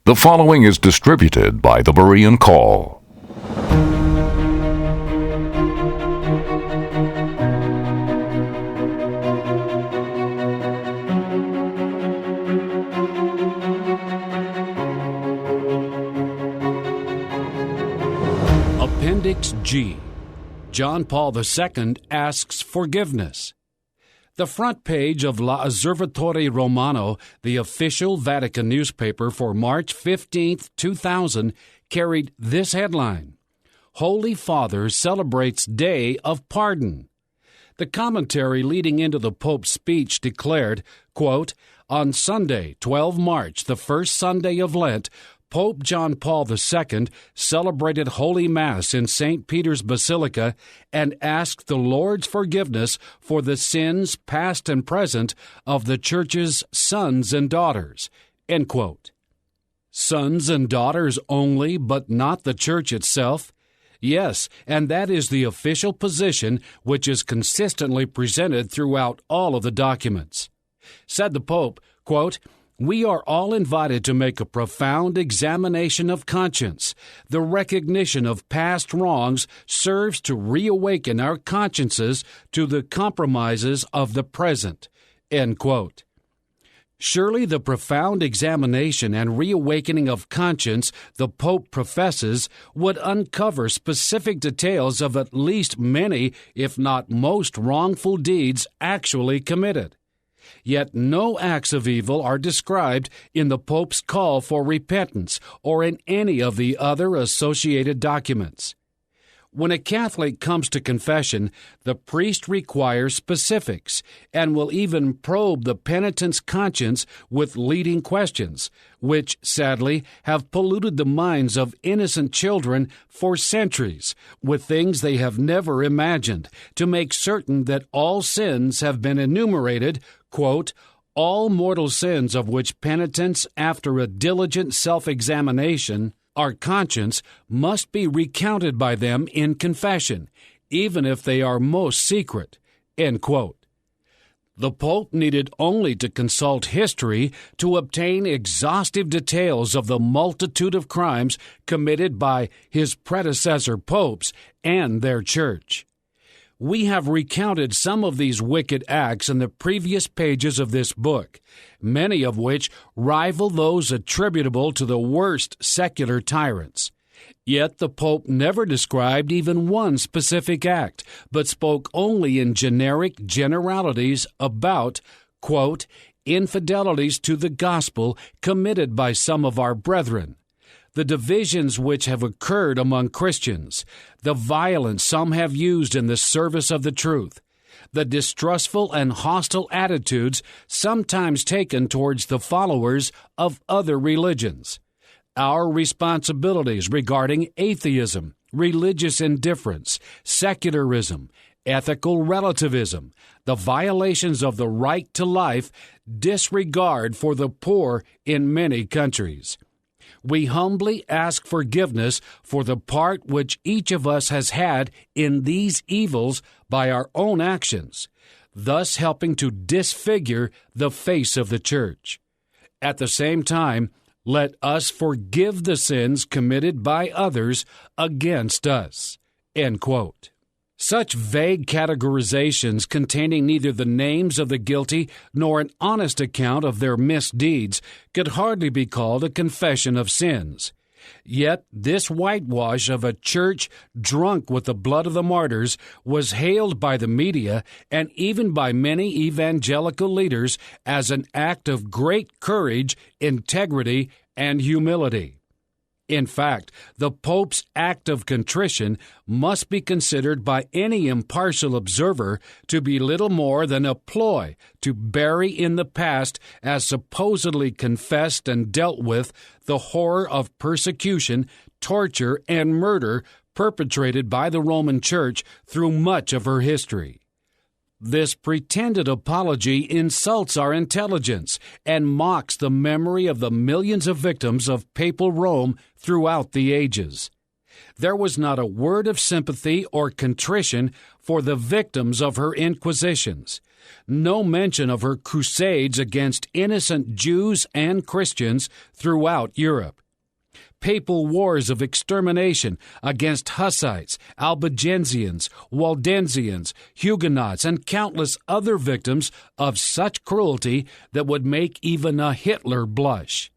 The following is distributed by the Berean Call. Appendix G. John Paul II asks forgiveness. The front page of L'Osservatore Romano, the official Vatican newspaper for March 15, 2000, carried this headline: Holy Father celebrates Day of Pardon. The commentary leading into the Pope's speech declared, quote, "On Sunday, 12 March, the first Sunday of Lent, Pope John Paul II celebrated Holy Mass in St. Peter's Basilica and asked the Lord's forgiveness for the sins past and present of the Church's sons and daughters." End quote. Sons and daughters only, but not the Church itself? Yes, and that is the official position which is consistently presented throughout all of the documents. Said the Pope, quote, "We are all invited to make a profound examination of conscience. The recognition of past wrongs serves to reawaken our consciences to the compromises of the present." End quote. Surely the profound examination and reawakening of conscience the Pope professes would uncover specific details of at least many, if not most, wrongful deeds actually committed. Yet no acts of evil are described in the Pope's call for repentance or in any of the other associated documents. When a Catholic comes to confession, the priest requires specifics and will even probe the penitent's conscience with leading questions, which, sadly, have polluted the minds of innocent children for centuries with things they have never imagined, to make certain that all sins have been enumerated, quote, "all mortal sins of which penitents, after a diligent self-examination, our conscience must be recounted by them in confession, even if they are most secret." End quote. The Pope needed only to consult history to obtain exhaustive details of the multitude of crimes committed by his predecessor popes and their Church. We have recounted some of these wicked acts in the previous pages of this book, many of which rival those attributable to the worst secular tyrants. Yet the Pope never described even one specific act, but spoke only in generic generalities about, quote, "infidelities to the gospel committed by some of our brethren, the divisions which have occurred among Christians, the violence some have used in the service of the truth, the distrustful and hostile attitudes sometimes taken towards the followers of other religions, our responsibilities regarding atheism, religious indifference, secularism, ethical relativism, the violations of the right to life, disregard for the poor in many countries. We humbly ask forgiveness for the part which each of us has had in these evils by our own actions, thus helping to disfigure the face of the Church. At the same time, let us forgive the sins committed by others against us." End quote. Such vague categorizations containing neither the names of the guilty nor an honest account of their misdeeds could hardly be called a confession of sins. Yet this whitewash of a church drunk with the blood of the martyrs was hailed by the media and even by many evangelical leaders as an act of great courage, integrity, and humility. In fact, the Pope's act of contrition must be considered by any impartial observer to be little more than a ploy to bury in the past, as supposedly confessed and dealt with, the horror of persecution, torture, and murder perpetrated by the Roman Church through much of her history. This pretended apology insults our intelligence and mocks the memory of the millions of victims of papal Rome throughout the ages. There was not a word of sympathy or contrition for the victims of her inquisitions, No mention of her crusades against innocent Jews and Christians throughout Europe. Papal wars of extermination against Hussites, Albigensians, Waldensians, Huguenots, and countless other victims of such cruelty that would make even a Hitler blush.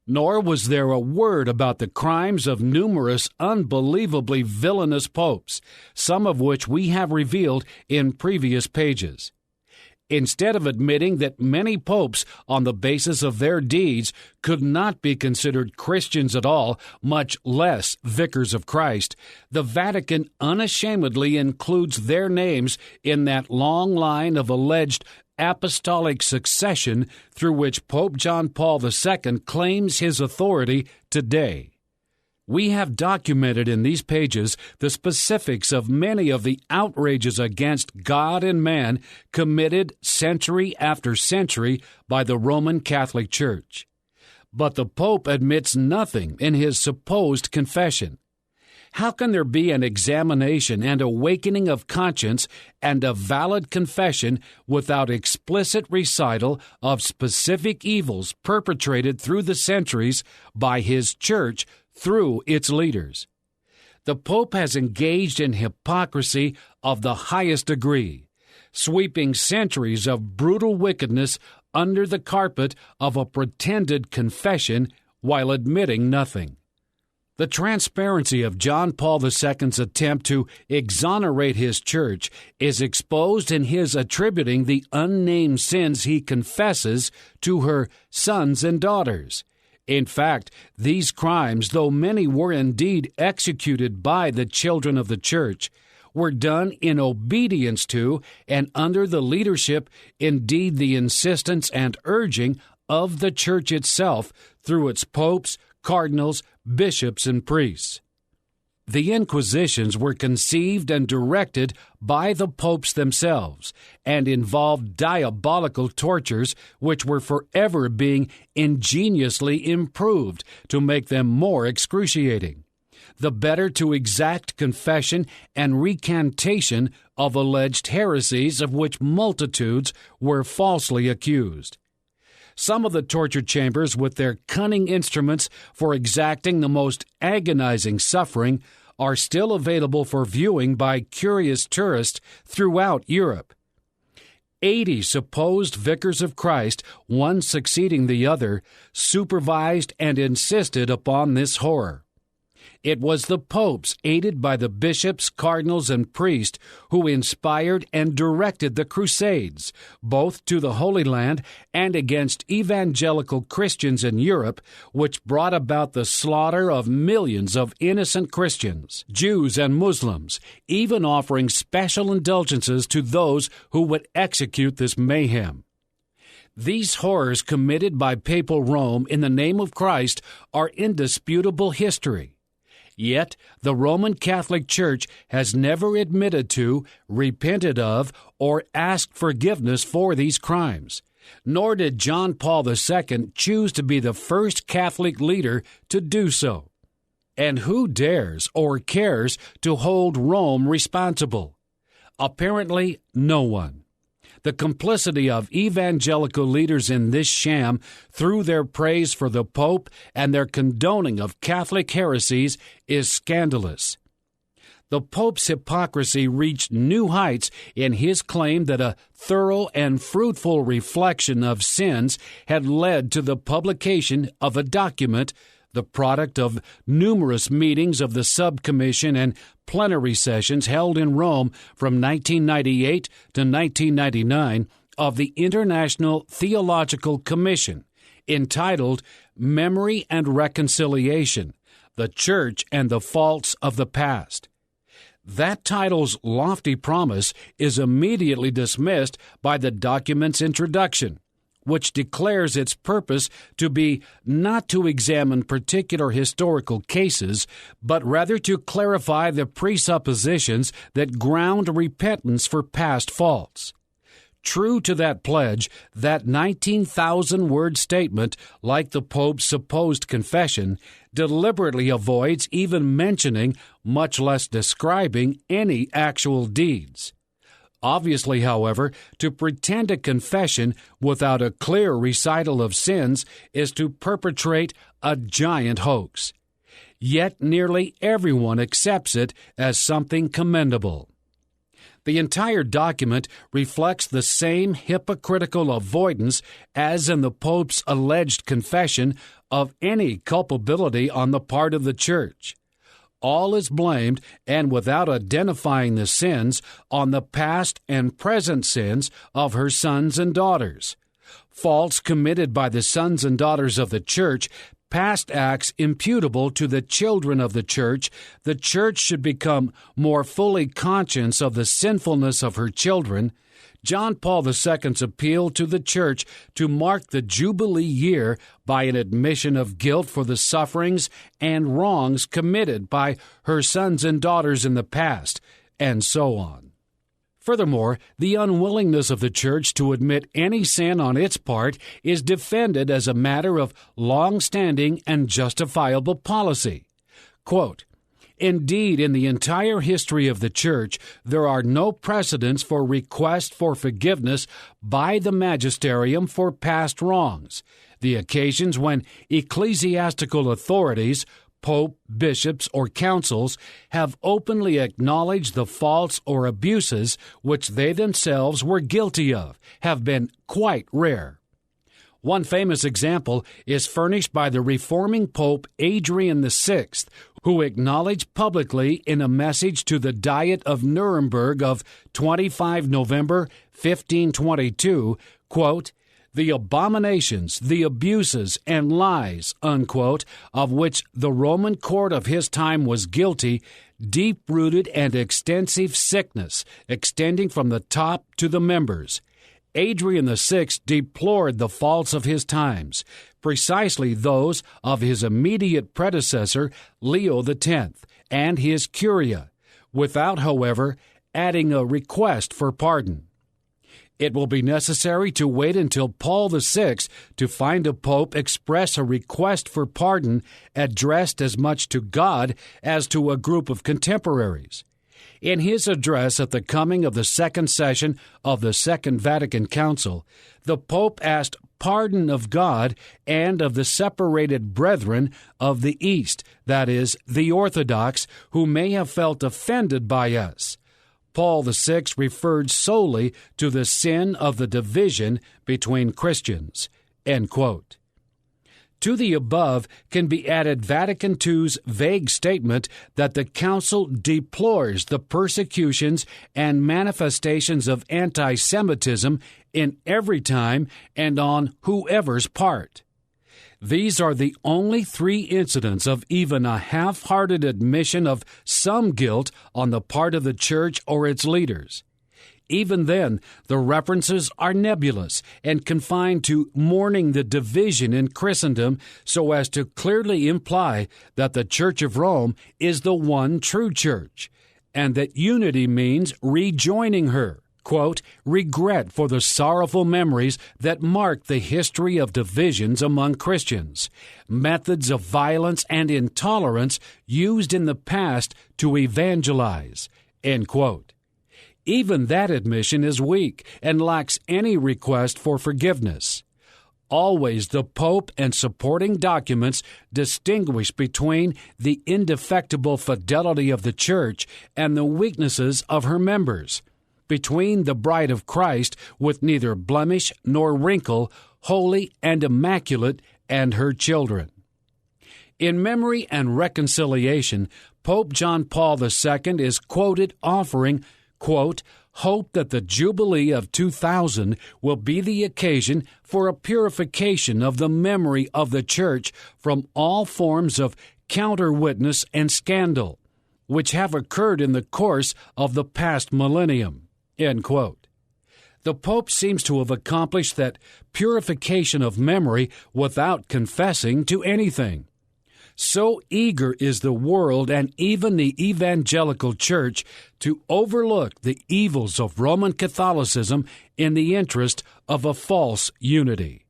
Nor was there a word about the crimes of numerous unbelievably villainous popes, some of which we have revealed in previous pages. Instead of admitting that many popes, on the basis of their deeds, could not be considered Christians at all, much less vicars of Christ, the Vatican unashamedly includes their names in that long line of alleged apostolic succession through which Pope John Paul II claims his authority today. We have documented in these pages the specifics of many of the outrages against God and man committed century after century by the Roman Catholic Church. But the Pope admits nothing in his supposed confession. How can there be an examination and awakening of conscience and a valid confession without explicit recital of specific evils perpetrated through the centuries by his church through its leaders? The Pope has engaged in hypocrisy of the highest degree, sweeping centuries of brutal wickedness under the carpet of a pretended confession while admitting nothing. The transparency of John Paul II's attempt to exonerate his church is exposed in his attributing the unnamed sins he confesses to her sons and daughters. In fact, these crimes, though many were indeed executed by the children of the church, were done in obedience to and under the leadership, indeed the insistence and urging of the church itself through its popes, cardinals, bishops, and priests. The Inquisitions were conceived and directed by the popes themselves and involved diabolical tortures which were forever being ingeniously improved to make them more excruciating, the better to exact confession and recantation of alleged heresies of which multitudes were falsely accused. Some of the torture chambers, with their cunning instruments for exacting the most agonizing suffering, are still available for viewing by curious tourists throughout Europe. 80 supposed vicars of Christ, one succeeding the other, supervised and insisted upon this horror. It was the popes, aided by the bishops, cardinals, and priests, who inspired and directed the Crusades, both to the Holy Land and against evangelical Christians in Europe, which brought about the slaughter of millions of innocent Christians, Jews, and Muslims, even offering special indulgences to those who would execute this mayhem. These horrors committed by papal Rome in the name of Christ are indisputable history. Yet, the Roman Catholic Church has never admitted to, repented of, or asked forgiveness for these crimes. Nor did John Paul II choose to be the first Catholic leader to do so. And who dares or cares to hold Rome responsible? Apparently, no one. The complicity of evangelical leaders in this sham through their praise for the Pope and their condoning of Catholic heresies is scandalous. The Pope's hypocrisy reached new heights in his claim that a thorough and fruitful reflection of sins had led to the publication of a document, the product of numerous meetings of the subcommission and plenary sessions held in Rome from 1998 to 1999 of the International Theological Commission, entitled Memory and Reconciliation, the Church and the Faults of the Past. That title's lofty promise is immediately dismissed by the document's introduction, which declares its purpose to be not to examine particular historical cases, but rather to clarify the presuppositions that ground repentance for past faults. True to that pledge, that 19,000-word statement, like the Pope's supposed confession, deliberately avoids even mentioning, much less describing, any actual deeds. Obviously, however, to pretend a confession without a clear recital of sins is to perpetrate a giant hoax. Yet nearly everyone accepts it as something commendable. The entire document reflects the same hypocritical avoidance as in the Pope's alleged confession of any culpability on the part of the Church. All is blamed, and without identifying the sins, on the past and present sins of her sons and daughters. Faults committed by the sons and daughters of the Church, past acts imputable to the children of the Church should become more fully conscious of the sinfulness of her children. John Paul II's appeal to the Church to mark the Jubilee year by an admission of guilt for the sufferings and wrongs committed by her sons and daughters in the past, and so on. Furthermore, the unwillingness of the Church to admit any sin on its part is defended as a matter of long-standing and justifiable policy. Quote, "Indeed, in the entire history of the Church, there are no precedents for request for forgiveness by the magisterium for past wrongs. The occasions when ecclesiastical authorities, pope, bishops, or councils, have openly acknowledged the faults or abuses which they themselves were guilty of, have been quite rare. One famous example is furnished by the reforming Pope Adrian VI, who acknowledged publicly in a message to the Diet of Nuremberg of 25 November 1522, quote, "The abominations, the abuses, and lies," unquote, "of which the Roman court of his time was guilty, deep-rooted and extensive sickness, extending from the top to the members." Adrian VI deplored the faults of his times, precisely those of his immediate predecessor, Leo X, and his curia, without, however, adding a request for pardon. It will be necessary to wait until Paul VI to find a pope express a request for pardon addressed as much to God as to a group of contemporaries. In his address at the coming of the second session of the Second Vatican Council, the Pope asked pardon of God and of the separated brethren of the East, that is, the Orthodox, who may have felt offended by us. Paul VI referred solely to the sin of the division between Christians. End quote. To the above can be added Vatican II's vague statement that the Council deplores the persecutions and manifestations of anti-Semitism in every time and on whoever's part. These are the only 3 incidents of even a half-hearted admission of some guilt on the part of the Church or its leaders. Even then, the references are nebulous and confined to mourning the division in Christendom so as to clearly imply that the Church of Rome is the one true Church, and that unity means rejoining her. Quote, "regret for the sorrowful memories that mark the history of divisions among Christians, methods of violence and intolerance used in the past to evangelize." End quote. Even that admission is weak and lacks any request for forgiveness. Always the Pope and supporting documents distinguish between the indefectible fidelity of the Church and the weaknesses of her members, between the bride of Christ with neither blemish nor wrinkle, holy and immaculate, and her children. In Memory and Reconciliation, Pope John Paul II is quoted offering, quote, "hope that the Jubilee of 2000 will be the occasion for a purification of the memory of the Church from all forms of counter-witness and scandal, which have occurred in the course of the past millennium." End quote. The Pope seems to have accomplished that purification of memory without confessing to anything. So eager is the world and even the evangelical Church to overlook the evils of Roman Catholicism in the interest of a false unity.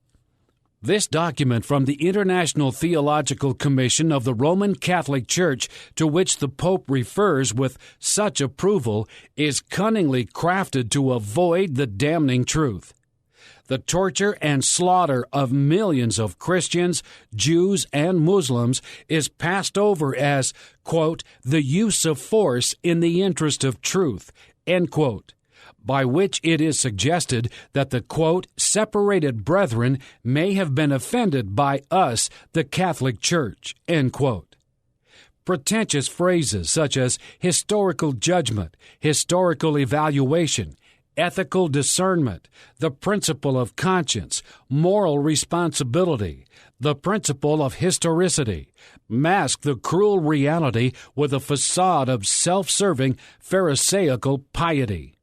This document from the International Theological Commission of the Roman Catholic Church, to which the Pope refers with such approval, is cunningly crafted to avoid the damning truth. The torture and slaughter of millions of Christians, Jews, and Muslims is passed over as, quote, the use of force in the interest of truth, end quote, by which it is suggested that the, quote, separated brethren may have been offended by us, the Catholic Church, end quote. Pretentious phrases such as historical judgment, historical evaluation, ethical discernment, the principle of conscience, moral responsibility, the principle of historicity, mask the cruel reality with a facade of self-serving, pharisaical piety.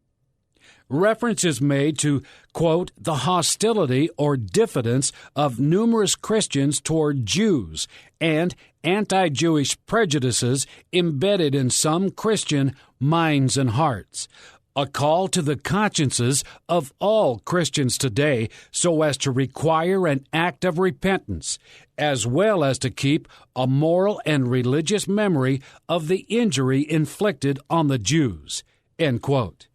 Reference is made to, quote, the hostility or diffidence of numerous Christians toward Jews and anti-Jewish prejudices embedded in some Christian minds and hearts. A call to the consciences of all Christians today so as to require an act of repentance, as well as to keep a moral and religious memory of the injury inflicted on the Jews, end quote.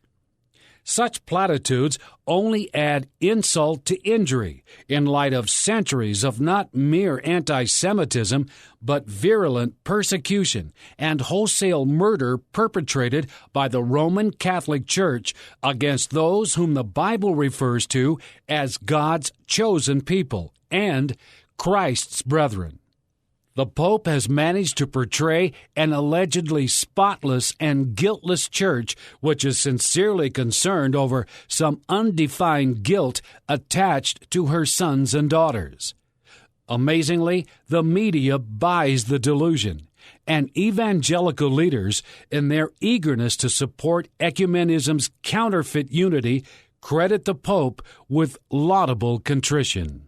Such platitudes only add insult to injury in light of centuries of not mere anti-Semitism, but virulent persecution and wholesale murder perpetrated by the Roman Catholic Church against those whom the Bible refers to as God's chosen people and Christ's brethren. The Pope has managed to portray an allegedly spotless and guiltless church which is sincerely concerned over some undefined guilt attached to her sons and daughters. Amazingly, the media buys the delusion, and evangelical leaders, in their eagerness to support ecumenism's counterfeit unity, credit the Pope with laudable contrition.